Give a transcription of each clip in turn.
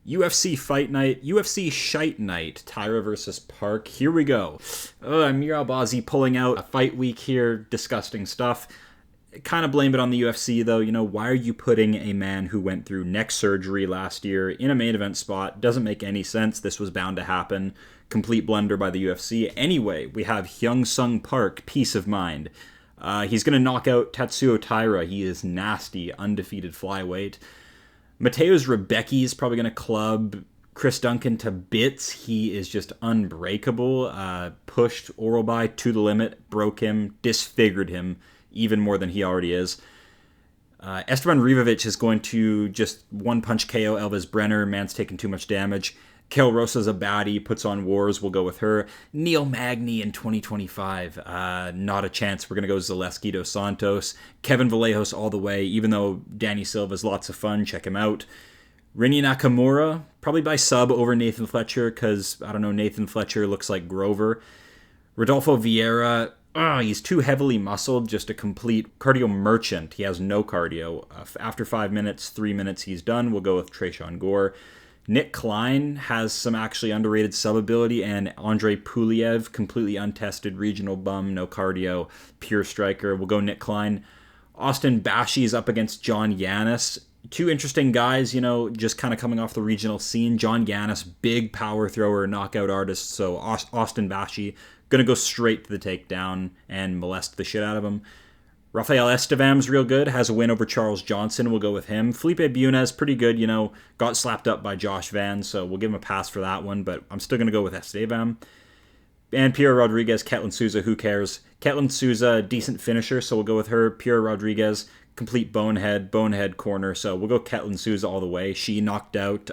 UFC Fight Night, UFC Shite Night, Taira versus Park. Here we go. Amir Albazi pulling out a fight week here. Disgusting stuff. Kind of blame it on the UFC though. You know, why are you putting a man who went through neck surgery last year in a main event spot? Doesn't make any sense. This was bound to happen. Complete blunder by the UFC. Anyway, we have Hyung Sung Park, peace of mind. He's going to knock out Tatsuo Taira. He is nasty, undefeated flyweight. Mateusz Rebecki is probably going to club Chris Duncan to bits. He is just unbreakable. Pushed Oralby to the limit, broke him, disfigured him even more than he already is. Esteban Ribovics is going to just one-punch KO Elvis BRENER. Man's taking too much damage. Kel Rosa's a baddie, puts on wars. We'll go with her. Neil Magny in 2025. Not a chance. We're going to go Zaleski dos Santos. Kevin Vallejos all the way, even though Danny Silva's lots of fun. Check him out. Rinny Nakamura, probably by sub over Nathan Fletcher, because, I don't know, Nathan Fletcher looks like Grover. Rodolfo Vieira, he's too heavily muscled, just a complete cardio merchant. He has no cardio. After 5 minutes, 3 minutes, he's done. We'll go with Tresean Gore. Nick KLEIN has some actually underrated sub ability, and Andre PULYAEV, completely untested, regional bum, no cardio, pure striker. We'll go Nick KLEIN. Austin BASHI is up against John YANNIS. Two interesting guys, you know, just kind of coming off the regional scene. John YANNIS, big power thrower, knockout artist, so Austin BASHI going to go straight to the takedown and molest the shit out of him. Rafael Estevam's real good, has a win over Charles Johnson. We'll go with him. Felipe Bunez, pretty good, you know, got slapped up by Josh Van, so we'll give him a pass for that one, but I'm still going to go with Estevam. And Piera Rodriguez, Ketlin Souza, who cares? Ketlin Souza, decent finisher, so we'll go with her. Piera Rodriguez, complete bonehead corner, so we'll go Ketlin Souza all the way. She knocked out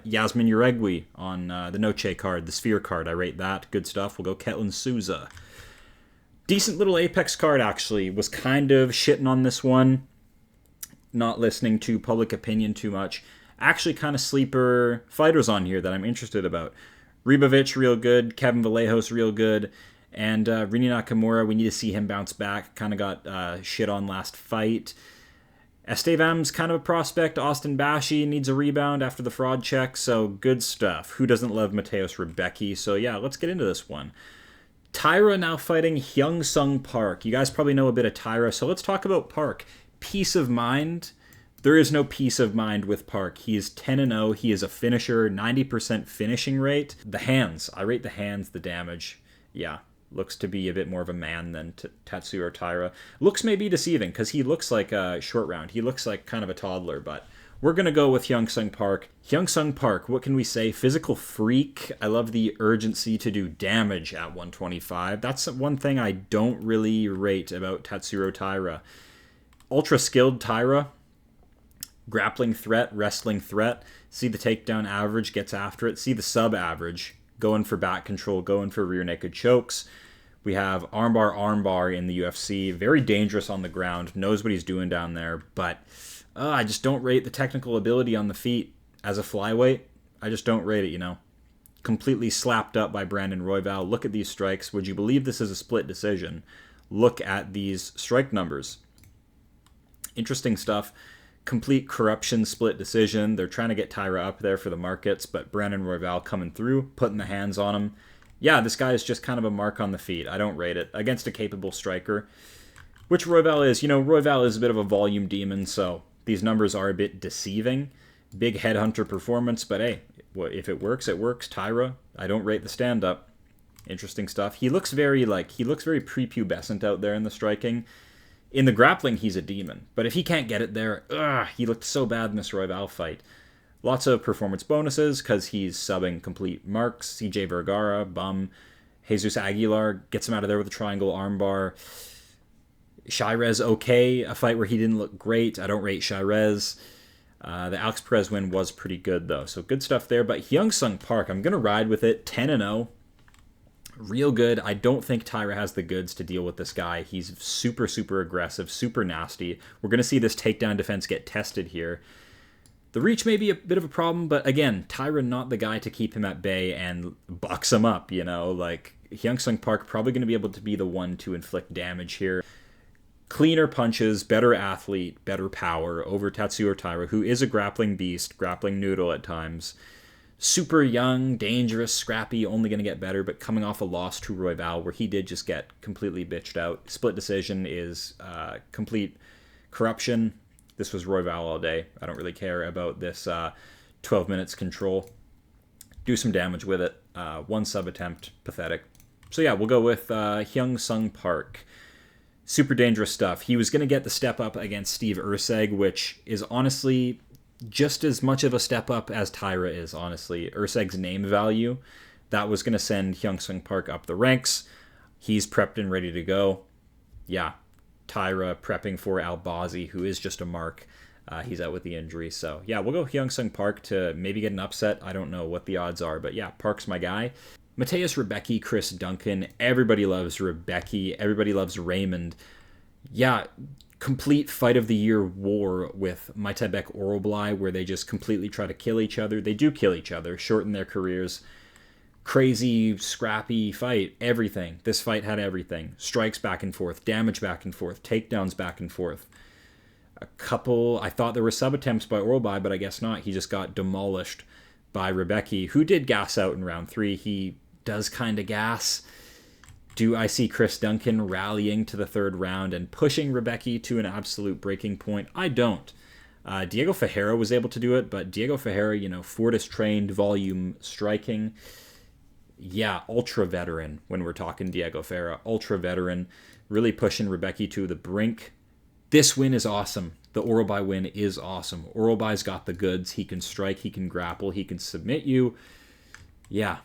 Yasmin Uregui on the Noche card, the Sphere card. I rate that. Good stuff. We'll go Ketlin Souza. Decent little Apex card, actually. Was kind of shitting on this one. Not listening to public opinion too much. Actually, kind of sleeper fighters on here that I'm interested about. Ribovics, real good. Kevin Vallejos, real good. And Rinny Nakamura, we need to see him bounce back. Kind of got shit on last fight. Estevam's kind of a prospect. Austin BASHI needs a rebound after the fraud check. So, good stuff. Who doesn't love Mateusz Rebecki? So, yeah, let's get into this one. Taira now fighting Hyung Sung Park. You guys probably know a bit of Taira, so let's talk about Park. Peace of mind. There is no peace of mind with Park. He is 10-0. He is a finisher, 90% finishing rate. The hands. I rate the hands, the damage. Yeah, looks to be a bit more of a man than Tatsuo Taira. Looks may be deceiving, because he looks like a short round. He looks like kind of a toddler, but we're going to go with Hyung Sung Park. Hyung Sung Park, what can we say? Physical freak. I love the urgency to do damage at 125. That's one thing I don't really rate about Tatsuo Taira. Ultra skilled Taira. Grappling threat, wrestling threat. See the takedown average, gets after it. See the sub average. Going for back control, going for rear naked chokes. We have armbar in the UFC. Very dangerous on the ground. Knows what he's doing down there, but I just don't rate the technical ability on the feet as a flyweight. I just don't rate it, you know. Completely slapped up by Brandon Royval. Look at these strikes. Would you believe this is a split decision? Look at these strike numbers. Interesting stuff. Complete corruption split decision. They're trying to get Taira up there for the markets, but Brandon Royval coming through, putting the hands on him. Yeah, this guy is just kind of a mark on the feet. I don't rate it. Against a capable striker, which Royval is. You know, Royval is a bit of a volume demon, so these numbers are a bit deceiving. Big headhunter performance, but hey, if it works, it works. Taira, I don't rate the stand-up. Interesting stuff. He looks very prepubescent out there in the striking. In the grappling, he's a demon. But if he can't get it there, he looked so bad in this Royval fight. Lots of performance bonuses because he's subbing complete marks. CJ Vergara, bum. Jesus Aguilar gets him out of there with a triangle armbar. Shirez, okay. A fight where he didn't look great. I don't rate Shirez. The Alex Perez win was pretty good, though. So good stuff there. But Hyung Sung Park, I'm going to ride with it. 10-0. Real good. I don't think Taira has the goods to deal with this guy. He's super, super aggressive, super nasty. We're going to see this takedown defense get tested here. The reach may be a bit of a problem, but again, Taira not the guy to keep him at bay and box him up, you know? Like, Hyung Sung Park probably going to be able to be the one to inflict damage here. cleaner punches, better athlete, better power over Tatsuro Taira, who is a grappling beast, grappling noodle at times. Super young, dangerous, scrappy, only going to get better, but coming off a loss to Royval where he did just get completely bitched out. Split decision is complete corruption. This was Royval all day. I don't really care about this 12 minutes control. Do some damage with it. One sub attempt, pathetic. So yeah, we'll go with Hyung Sung Park. Super dangerous stuff. He was going to get the step up against Steve Urseg, which is honestly just as much of a step up as Taira is, honestly. Urseg's name value, that was going to send Hyung Sung Park up the ranks. He's prepped and ready to go. Yeah, Taira prepping for Albazi, who is just a mark. He's out with the injury. So yeah, we'll go Hyung Sung Park to maybe get an upset. I don't know what the odds are, but yeah, Park's my guy. Mateus Rebecki, Chris Duncan. Everybody loves Rebecki. Everybody loves Raymond. Yeah, complete fight of the year war with Maitebek Oroblai, where they just completely try to kill each other. They do kill each other, shorten their careers. Crazy, scrappy fight. Everything. This fight had everything. Strikes back and forth, damage back and forth, takedowns back and forth. A couple, I thought there were sub attempts by Oroblai, but I guess not. He just got demolished by Rebecki, who did gas out in round 3. He does kind of gas. Do I see Chris Duncan rallying to the third round and pushing Rebecki to an absolute breaking point? I don't. Diego Ferreira was able to do it, but Diego Ferreira, Fortis trained, volume striking. Yeah, ultra veteran when we're talking Diego Ferreira. Ultra veteran, really pushing Rebecki to the brink. This win is awesome. The Orobai win is awesome. Orobai's got the goods. He can strike, he can grapple, he can submit you. Yeah.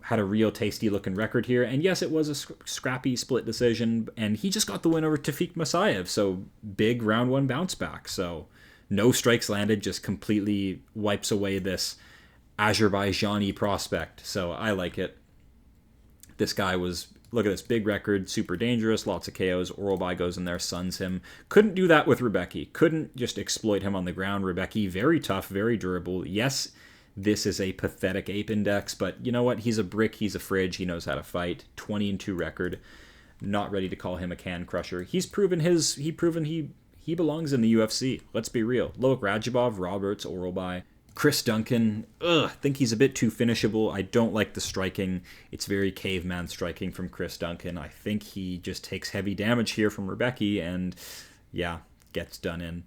Had a real tasty looking record here. And yes, it was a scrappy split decision. And he just got the win over Tafik Masayev. So big round 1 bounce back. So no strikes landed, just completely wipes away this Azerbaijani prospect. So I like it. This guy was... Look at this big record, super dangerous, lots of KOs. Orobai goes in there, suns him. Couldn't do that with Rebecki. Couldn't just exploit him on the ground. Rebecki, very tough, very durable. Yes, this is a pathetic ape index, but you know what? He's a brick, he's a fridge, he knows how to fight. 20-2 record. Not ready to call him a can crusher. He's proven he belongs in the UFC. Let's be real. Loic Radzhabov, Roberts, Orobai. Chris Duncan, I think he's a bit too finishable. I don't like the striking. It's very caveman striking from Chris Duncan. I think he just takes heavy damage here from Rebecki and, yeah, gets done in.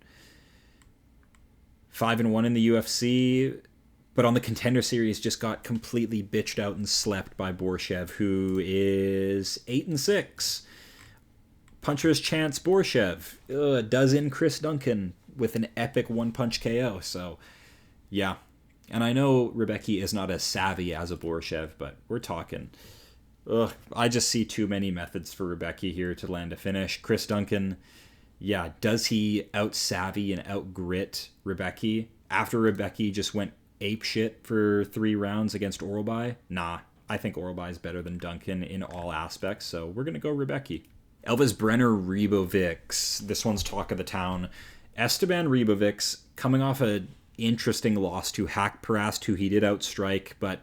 5-1 in the UFC, but on the Contender Series just got completely bitched out and slept by Borshev, who is 8-6. Puncher's Chance Borshev does in Chris Duncan with an epic one-punch KO, so... Yeah, and I know Rebecki is not as savvy as a Borshev, but we're talking. I just see too many methods for Rebecki here to land a finish. Chris Duncan, yeah, does he out-savvy and out-grit Rebecki after Rebecki just went apeshit for 3 rounds against Orobai? Nah, I think Orobai is better than Duncan in all aspects, so we're going to go Rebecki. Elvis Brenner Ribovics. This one's talk of the town. Esteban Ribovics coming off a interesting loss to Hak Parast, who he did outstrike, but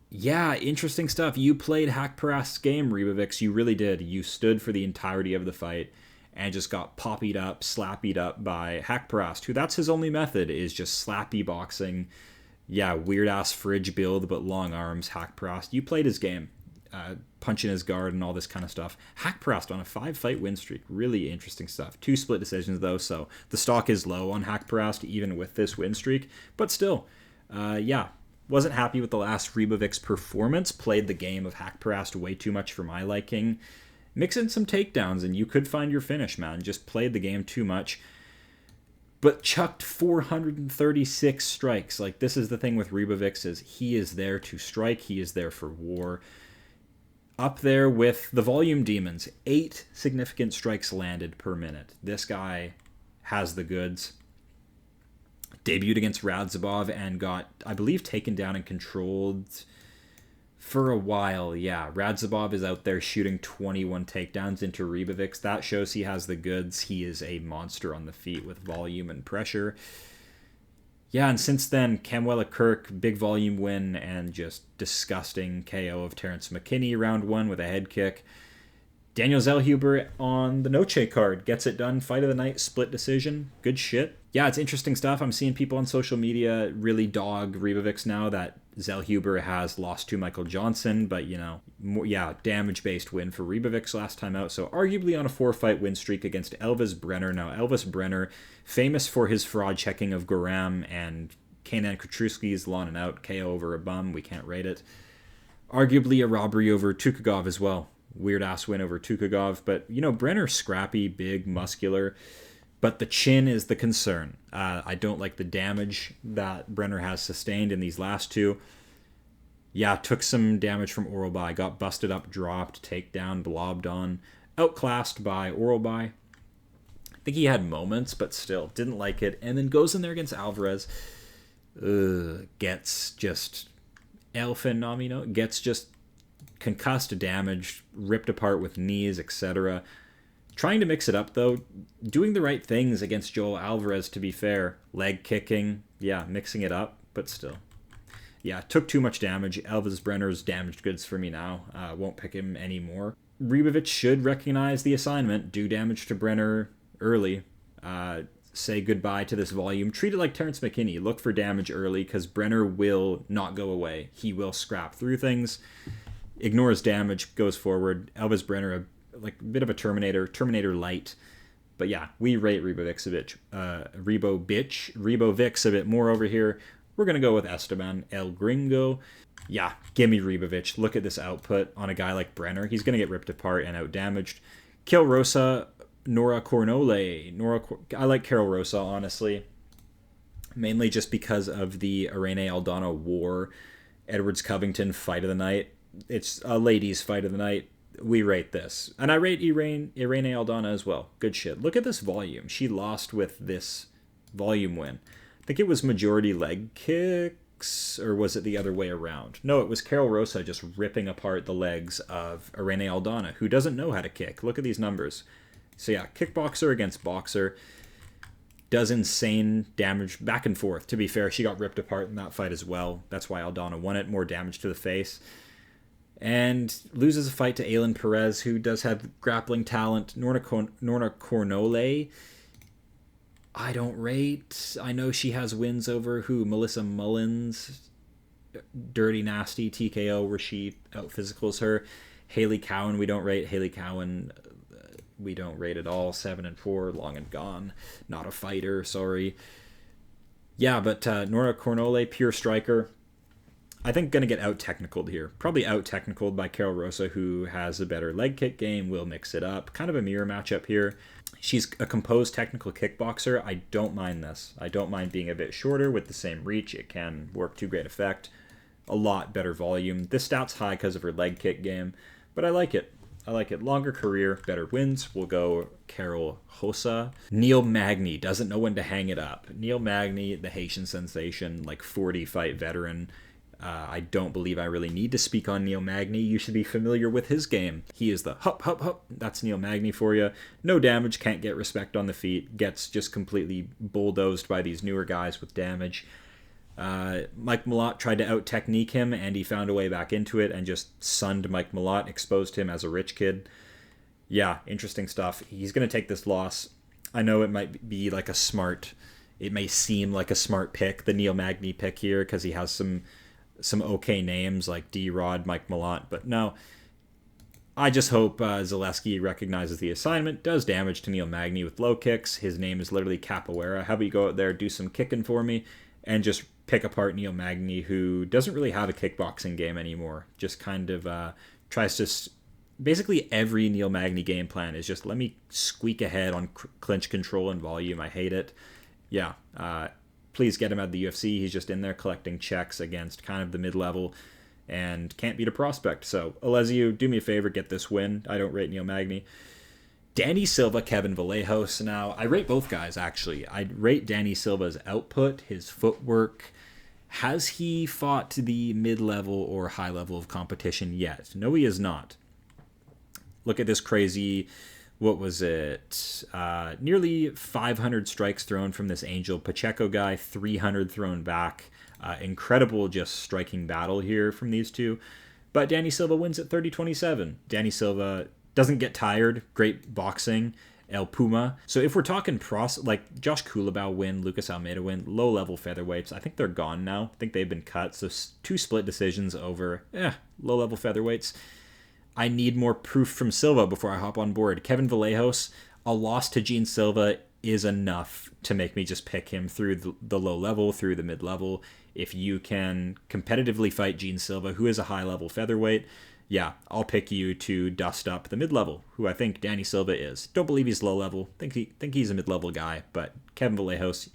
yeah, interesting stuff. You played Hak Parast's game, Ribovics. You really did. You stood for the entirety of the fight and just got poppied up, slappied up by Hak Parast, who that's his only method, is just slappy boxing. Yeah, weird-ass fridge build, but long arms, Hak Parast. You played his game. Punching his guard and all this kind of stuff. Hak Parast on a 5-fight win streak. Really interesting stuff. 2 split decisions, though, so the stock is low on Hak Parast, even with this win streak. But still, yeah, wasn't happy with the last Ribovics performance. Played the game of Hak Parast way too much for my liking. Mix in some takedowns, and you could find your finish, man. Just played the game too much. But chucked 436 strikes. Like, this is the thing with Ribovics, is he is there to strike. He is there for war. Up there with the volume demons. 8 significant strikes landed per minute. This guy has the goods. Debuted against Radzhabov and got, I believe, taken down and controlled for a while. Yeah, Radzhabov is out there shooting 21 takedowns into Ribovics. That shows he has the goods. He is a monster on the feet with volume and pressure. Yeah, and since then, Camwella Kirk, big volume win, and just disgusting KO of Terrence McKinney round 1 with a head kick. Daniel Zellhuber on the Noche card. Gets it done. Fight of the night. Split decision. Good shit. Yeah, it's interesting stuff. I'm seeing people on social media really dog Ribovics now that Zellhuber has lost to Michael Johnson. But, you know, damage-based win for Ribovics last time out. So arguably on a 4-fight win streak against Elvis Brenner. Now, Elvis Brenner, famous for his fraud checking of Gorham and Kenan Kutrusky's lawn and out KO over a bum. We can't rate it. Arguably a robbery over Tukagov as well. Weird-ass win over Tukagov. But, you know, Brenner, scrappy, big, muscular. But the chin is the concern. I don't like the damage that Brenner has sustained in these last two. Yeah, took some damage from Oralby. Got busted up, dropped, takedown, blobbed on. Outclassed by Oralby. I think he had moments, but still, didn't like it. And then goes in there against Alvarez. Gets just... Elfin Nomino. Gets just concussed, damaged, ripped apart with knees, etc. Trying to mix it up, though. Doing the right things against Joel Alvarez, to be fair. Leg kicking. Yeah, mixing it up, but still. Yeah, took too much damage. Elvis Brenner's damaged goods for me now. Won't pick him anymore. Ribovics should recognize the assignment. Do damage to Brenner early. Say goodbye to this volume. Treat it like Terrence McKinney. Look for damage early, because Brenner will not go away. He will scrap through things. Ignores damage, goes forward. Elvis Brenner, a bit of a Terminator light. But yeah, we rate Ribovics a bit more over here. We're going to go with Esteban El Gringo. Yeah, give me Ribovics. Look at this output on a guy like Brenner. He's going to get ripped apart and out-damaged. Kill Rosa, Nora CORNOLLE. I like Carol Rosa, honestly. Mainly just because of the Irene Aldana War, Edwards Covington fight of the night. It's a ladies' fight of the night. We rate this. And I rate Irene Aldana as well. Good shit. Look at this volume. She lost with this volume win. I think it was majority leg kicks, or was it the other way around? No, it was Carol Rosa just ripping apart the legs of Irene Aldana, who doesn't know how to kick. Look at these numbers. So yeah, kickboxer against boxer. Does insane damage back and forth. To be fair, she got ripped apart in that fight as well. That's why Aldana won it. More damage to the face. And loses a fight to Aylin Perez, who does have grappling talent. Norna CORNOLLE, I don't rate. I know she has wins over who? Melissa Mullins, Dirty Nasty, TKO, where she out-physicals her. Haley Cowan, we don't rate. Haley Cowan, we don't rate at all. 7-4, long and gone. Not a fighter, sorry. Yeah, but Norna CORNOLLE, pure striker. I think going to get out-technicaled here. Probably out-technicaled by Carol Rosa, who has a better leg kick game, will mix it up. Kind of a mirror matchup here. She's a composed technical kickboxer. I don't mind this. I don't mind being a bit shorter with the same reach. It can work to great effect. A lot better volume. This stat's high because of her leg kick game, but I like it. I like it. Longer career, better wins. We'll go Carol Rosa. Neil Magny doesn't know when to hang it up. Neil Magny, the Haitian sensation, 40-fight veteran. I don't believe I really need to speak on Neil Magny. You should be familiar with his game. He is the hup, hup, hup. That's Neil Magny for you. No damage, can't get respect on the feet. Gets just completely bulldozed by these newer guys with damage. Mike Malott tried to out-technique him, and he found a way back into it and just sunned Mike Malott, exposed him as a rich kid. Yeah, interesting stuff. He's going to take this loss. I know it might be it may seem like a smart pick, the Neil Magny pick here, because he has some okay names like D-Rod, Mike Malott, but no. I just hope Zaleski recognizes the assignment, does damage to Neil Magny with low kicks. His name is literally Capoeira. How about you go out there, do some kicking for me, and just pick apart Neil Magny, who doesn't really have a kickboxing game anymore. Just kind of tries to... Basically, every Neil Magny game plan is just let me squeak ahead on clinch control and volume. I hate it. Yeah, please get him out of the UFC. He's just in there collecting checks against kind of the mid-level and can't beat a prospect. So, Alessio, do me a favor, get this win. I don't rate Neil Magny. Danny Silva, Kevin Vallejos. Now, I rate both guys, actually. I rate Danny Silva's output, his footwork. Has he fought to the mid-level or high level of competition yet? No, he has not. Look at this crazy... What was it? Nearly 500 strikes thrown from this Angel Pacheco guy, 300 thrown back. Incredible just striking battle here from these two. But Danny Silva wins at 30-27. Danny Silva Doesn't get tired. Great boxing. El Puma. So if we're talking like Josh Kulabau win, Lucas Almeida win, low-level featherweights, I think they're gone now. I think they've been cut. So 2 split decisions over low-level featherweights. I need more proof from Silva before I hop on board. Kevin Vallejos, a loss to Gene Silva is enough to make me just pick him through the low level, through the mid level. If you can competitively fight Gene Silva, who is a high-level featherweight, yeah, I'll pick you to dust up the mid-level, who I think Danny Silva is. Don't believe he's low-level. Think he's a mid-level guy, but Kevin Vallejos,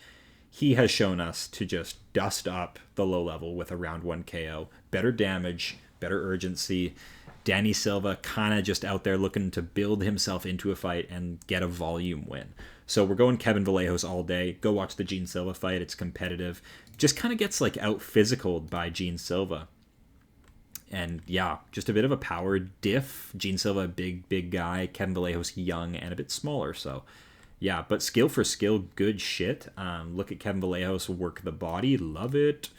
he has shown us to just dust up the low-level with a round 1 KO. Better damage, better urgency. Danny Silva kind of just out there looking to build himself into a fight and get a volume win. So we're going Kevin Vallejos all day. Go watch the Gene Silva fight. It's competitive. Just kind of gets like out-physicaled by Gene Silva. And yeah, just a bit of a power diff. Gene Silva, big guy. Kevin Vallejos, young and a bit smaller. So yeah, but skill for skill, good shit. Look at Kevin Vallejos work the body. Love it.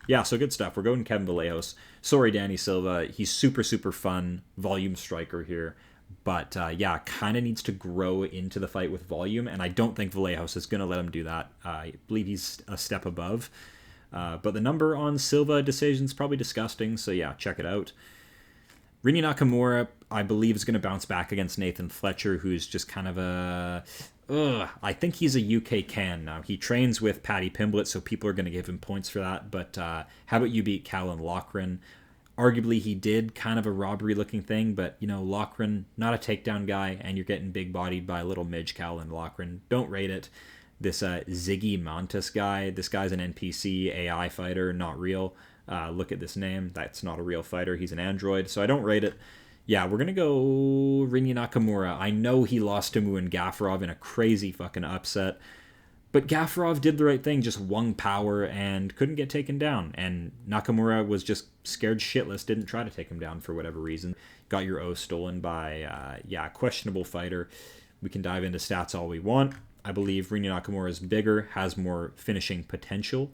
Yeah, so good stuff. We're going Kevin Vallejos. Sorry, Danny Silva. He's super fun volume striker here. But yeah, kind of needs to grow into the fight with volume. And I don't think Vallejos is going to let him do that. I believe he's a step above. But the number on Silva decision's probably disgusting, so yeah, check it out. Rini Nakamura, I believe, is going to bounce back against Nathan Fletcher, who's just kind of I think he's a UK can now. He trains with Paddy Pimblett, so people are going to give him points for that. But how about you beat Callan Loughran? Arguably, he did kind of a robbery-looking thing, but, you know, Loughran, not a takedown guy, and you're getting big-bodied by a little midge Callan Loughran. Don't rate it. This Ziggy Montes guy, this guy's an NPC, AI fighter, not real. Look at this name. That's not a real fighter. He's an android, so I don't rate it. Yeah, we're going to go Rini Nakamura. I know he lost to Muin Gafurov in a crazy fucking upset, but Gafurov did the right thing, just wung power and couldn't get taken down. And Nakamura was just scared shitless, didn't try to take him down for whatever reason. Got your O stolen by, questionable fighter. We can dive into stats all we want. I believe Rini Nakamura is bigger, has more finishing potential.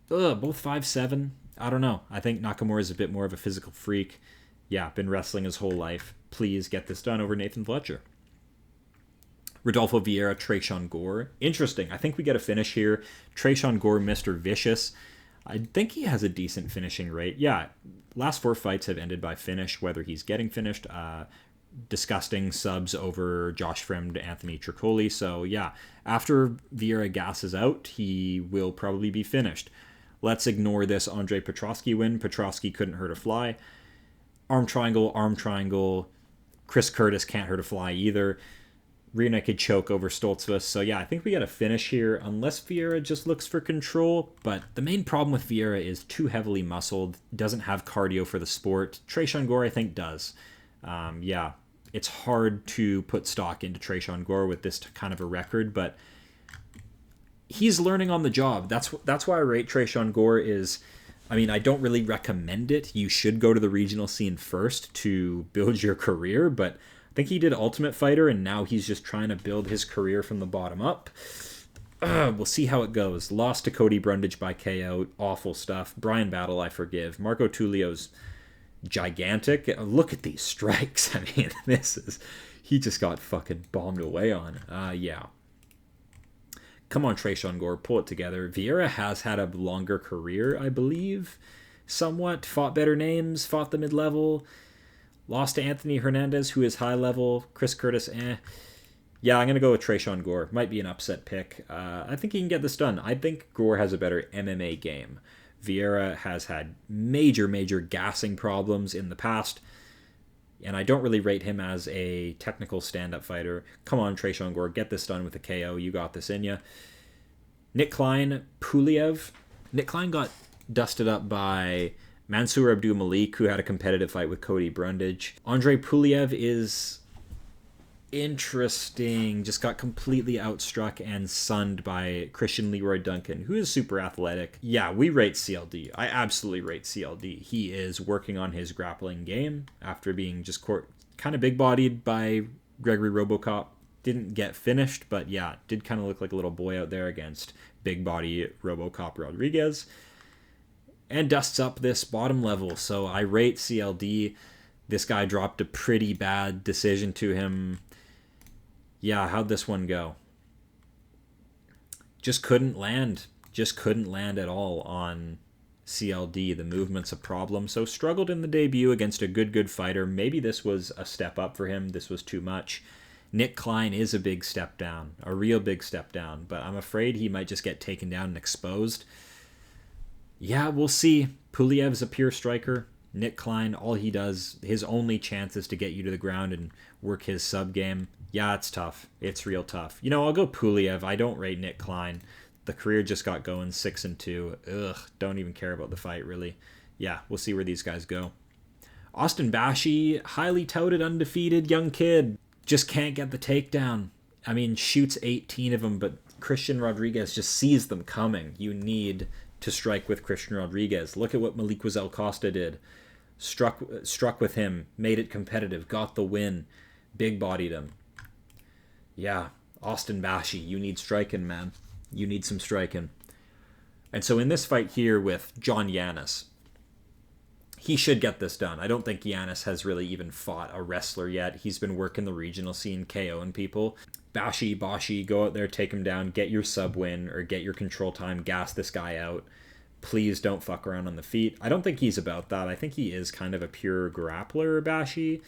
Both 5'7". I don't know. I think Nakamura is a bit more of a physical freak. Yeah, been wrestling his whole life. Please get this done over Nathan Fletcher. Rodolfo Vieira, Tresean Gore. Interesting. I think we get a finish here. Tresean Gore, Mr. Vicious. I think he has a decent finishing rate. Yeah, last 4 fights have ended by finish, whether he's getting finished. Disgusting subs over Josh Fremd, Anthony Tricoli. So yeah, after Vieira gasses out, he will probably be finished. Let's ignore this Andre Petrosky win. Petrosky couldn't hurt a fly. Arm triangle. Chris Curtis can't hurt a fly either. Rear naked choke over Stoltzfus. So yeah, I think we got a finish here, unless Vieira just looks for control. But the main problem with Vieira is too heavily muscled, doesn't have cardio for the sport. Tresean Gore, I think, does. Yeah, it's hard to put stock into Tresean Gore with this kind of a record, but he's learning on the job. That's why I rate Tresean Gore is, I mean, I don't really recommend it. You should go to the regional scene first to build your career, but I think he did Ultimate Fighter, and now he's just trying to build his career from the bottom up. We'll see how it goes. Lost to Cody Brundage by KO. Awful stuff. Brian Battle, I forgive. Marco Tulio's gigantic. Look at these strikes. I mean, he just got fucking bombed away on. Yeah. Come on, Tresean Gore, pull it together. Vieira has had a longer career, I believe. Somewhat. Fought better names. Fought the mid-level. Lost to Anthony Hernandez, who is high-level. Chris Curtis, Yeah, I'm going to go with Tresean Gore. Might be an upset pick. I think he can get this done. I think Gore has a better MMA game. Vieira has had major gassing problems in the past, and I don't really rate him as a technical stand-up fighter. Come on, Tresean Gore, get this done with a KO. You got this in ya. Nick Klein, PULYAEV. Nick Klein got dusted up by Mansour Abdul Malik, who had a competitive fight with Cody Brundage. Andre PULYAEV is interesting. Just got completely outstruck and sunned by Christian Leroy Duncan, who is super athletic. Yeah, we rate CLD. I absolutely rate CLD. He is working on his grappling game after being just kind of big-bodied by Gregory Robocop. Didn't get finished, but yeah, did kind of look like a little boy out there against big-body Robocop Rodriguez. And dusts up this bottom level, so I rate CLD. This guy dropped a pretty bad decision to him. Yeah, how'd this one go? Just couldn't land. Just couldn't land at all on CLD. The movement's a problem. So struggled in the debut against a good fighter. Maybe this was a step up for him. This was too much. Nick Klein is a big step down. A real big step down. But I'm afraid he might just get taken down and exposed. Yeah, we'll see. Pulyev's a pure striker. Nick Klein, all he does, his only chance is to get you to the ground and work his sub game. Yeah, it's tough. It's real tough. You know, I'll go Pulyev. I don't rate Nick Klein. The career just got going 6-2. Ugh, don't even care about the fight, really. Yeah, we'll see where these guys go. Austin Bashi, highly touted, undefeated young kid. Just can't get the takedown. I mean, shoots 18 of them, but Christian Rodriguez just sees them coming. You need to strike with Christian Rodriguez. Look at what Malik Wazel Costa did. Struck with him, made it competitive, got the win, big bodied him. Yeah, Austin Bashi, you need striking, man. You need some striking. And so in this fight here with John Yannis, he should get this done. I don't think Yannis has really even fought a wrestler yet. He's been working the regional scene, KOing people. Bashi, go out there, take him down, get your sub win or get your control time, gas this guy out. Please don't fuck around on the feet. I don't think he's about that. I think he is kind of a pure grappler, Bashi.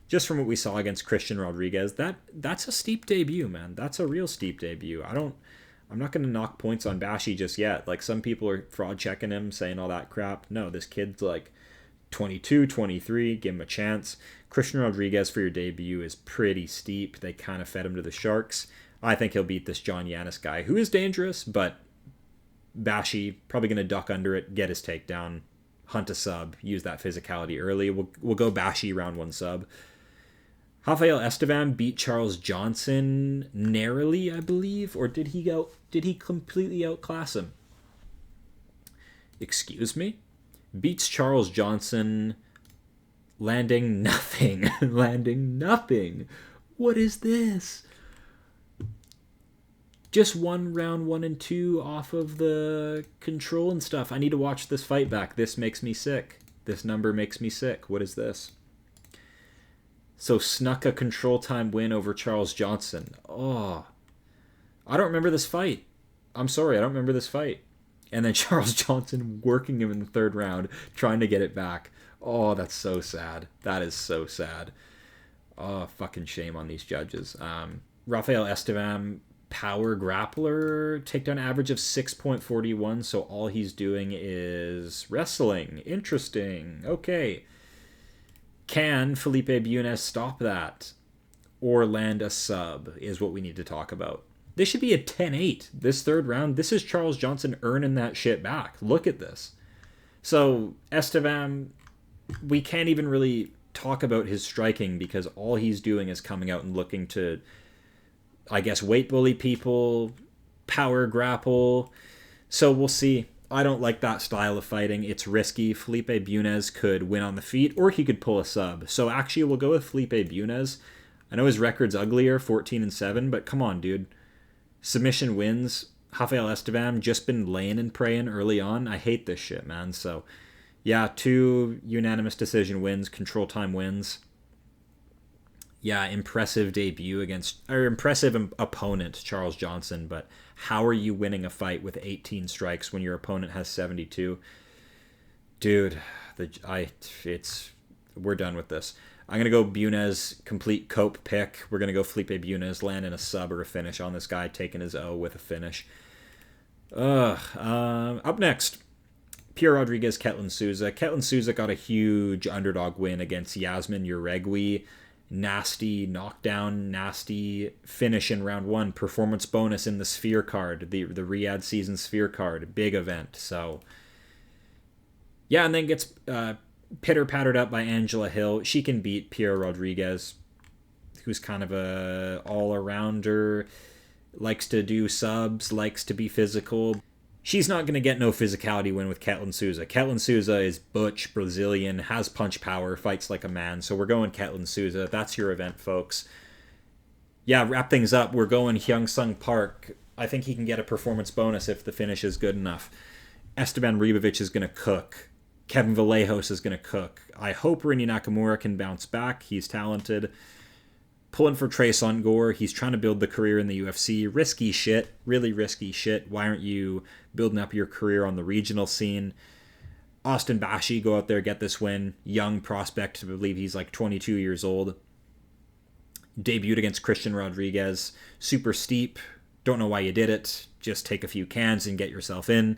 Just from what we saw against Christian Rodriguez, that's a steep debut, man. That's a real steep debut. I'm not going to knock points on Bashi just yet. Like, some people are fraud checking him, saying all that crap. No, this kid's like 22, 23. Give him a chance. Christian Rodriguez for your debut is pretty steep. They kind of fed him to the Sharks. I think he'll beat this John Yannis guy, who is dangerous, but Bashi probably going to duck under it, get his takedown, hunt a sub, use that physicality early. We'll go Bashi round 1 sub. Rafael Estevam beat Charles Johnson narrowly, I believe, or did he completely outclass him? Excuse me? Beats Charles Johnson, landing nothing. Landing nothing. What is this? Just won round 1 and 2 off of the control and stuff. I need to watch this fight back. This makes me sick. This number makes me sick. What is this? So snuck a control time win over Charles Johnson. Oh, I don't remember this fight. I'm sorry, I don't remember this fight. And then Charles Johnson working him in the 3rd round, trying to get it back. Oh, that's so sad. That is so sad. Oh, fucking shame on these judges. Rafael Estevam, power grappler, takedown average of 6.41, so all he's doing is wrestling. Interesting. Okay. Can Felipe Bunes stop that? Or land a sub is what we need to talk about. This should be a 10-8. This 3rd round, this is Charles Johnson earning that shit back. Look at this. So, Estevam, we can't even really talk about his striking because all he's doing is coming out and looking to, I guess, weight bully people, power grapple. So we'll see. I don't like that style of fighting. It's risky. Felipe Bunes could win on the feet, or he could pull a sub. So actually, we'll go with Felipe Bunes. I know his record's uglier, 14-7, but come on, dude. Submission wins. Rafael Estevam just been laying and praying early on. I hate this shit, man. So, yeah, 2 unanimous decision wins, control time wins. Yeah, impressive debut impressive opponent, Charles Johnson, but how are you winning a fight with 18 strikes when your opponent has 72? Dude, we're done with this. I'm going to go Bunes, complete cope pick. We're going to go Felipe Bunes, land in a sub or a finish on this guy, taking his O with a finish. Up next, Pierre Rodriguez, Ketlin Souza. Ketlin Souza got a huge underdog win against Yasmin Uregui. Nasty knockdown, nasty finish in round 1. Performance bonus in the Sphere card, the Riyadh season Sphere card. Big event. So, yeah, and then gets pitter-pattered up by Angela Hill. She can beat Pierre Rodriguez, who's kind of a all-arounder, likes to do subs, likes to be physical. She's not going to get no physicality win with Ketlin Souza. Ketlin Souza is butch, Brazilian, has punch power, fights like a man. So we're going Ketlin Souza. That's your event, folks. Yeah, wrap things up. We're going Hyung Sung Park. I think he can get a performance bonus if the finish is good enough. Esteban Ribovics is going to cook. Kevin Vallejos is going to cook. I hope Rinny Nakamura can bounce back. He's talented. Pulling for Treson Gore. He's trying to build the career in the UFC. Risky shit. Really risky shit. Why aren't you building up your career on the regional scene? Austin Bashi, go out there, get this win. Young prospect. I believe he's like 22 years old. Debuted against Christian Rodriguez. Super steep. Don't know why you did it. Just take a few cans and get yourself in.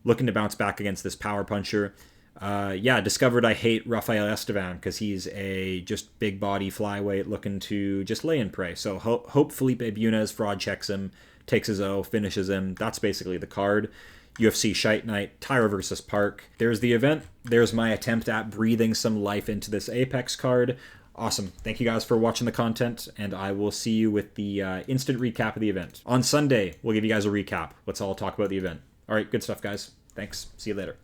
Looking to bounce back against this power puncher. Discovered I hate Rafael Estevam because he's a just big body flyweight looking to just lay and pray. So hope Felipe Bunes fraud checks him, takes his O, finishes him. That's basically the card. UFC Fight Night, Taira versus Park. There's the event. There's my attempt at breathing some life into this Apex card. Awesome. Thank you guys for watching the content, and I will see you with the instant recap of the event. On Sunday, we'll give you guys a recap. Let's all talk about the event. All right, good stuff, guys. Thanks. See you later.